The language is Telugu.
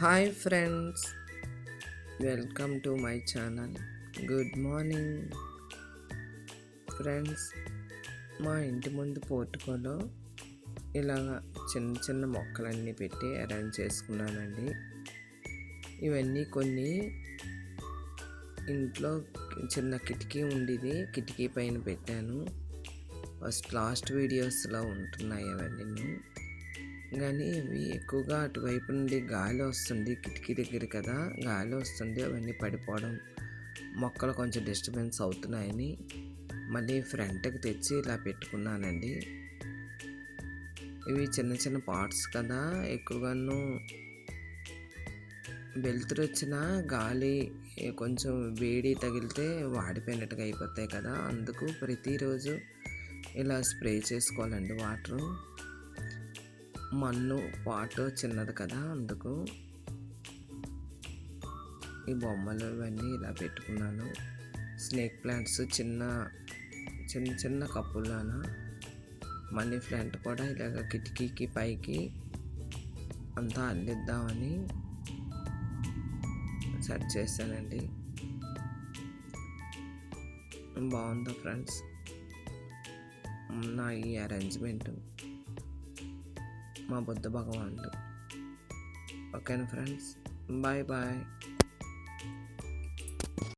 Hi friends, welcome to my channel. Good morning friends. మా ఇంటి ముందు పోర్టుకోలో ఇలాగ చిన్న చిన్న మొక్కలన్నీ పెట్టి అరేంజ్ చేసుకున్నానండి. ఇవన్నీ కొన్ని ఇంట్లో చిన్న కిటికీ ఉండేది, కిటికీ పైన పెట్టాను. లాస్ట్ వీడియోస్లో ఉంటున్నాయి అవన్నీ. కానీ ఇవి ఎక్కువగా అటువైపు నుండి గాలి వస్తుంది, కిటికీ దగ్గర కదా గాలి వస్తుంది, అవన్నీ పడిపోవడం, మొక్కలు కొంచెం డిస్టర్బెన్స్ అవుతున్నాయని మళ్ళీ ఫ్రంట్కి తెచ్చి ఇలా పెట్టుకున్నానండి. ఇవి చిన్న చిన్న పాట్స్ కదా, ఎక్కువగాను వెలుతురు వచ్చిన గాలి కొంచెం వేడి తగిలితే వాడిపోయినట్టుగా అయిపోతాయి కదా, అందుకు ప్రతిరోజు ఇలా స్ప్రే చేసుకోవాలండి వాటరు. మన్ను పాటు చిన్నది కదా, అందుకు ఈ బొమ్మలు ఇవన్నీ ఇలా పెట్టుకున్నాను. స్నేక్ ప్లాంట్స్ చిన్న చిన్న చిన్న కప్పుల్లోన, మనీ ప్లాంట్ కూడా ఇలాగ కిటికీకి పైకి అంతా అల్లిద్దామని సెట్ చేశానండి. బాగుందా ఫ్రెండ్స్ నా ఈ అరేంజ్మెంట్? మా బుద్ధ భగవానుడు. ఓకేనా ఫ్రెండ్స్, బాయ్ బాయ్.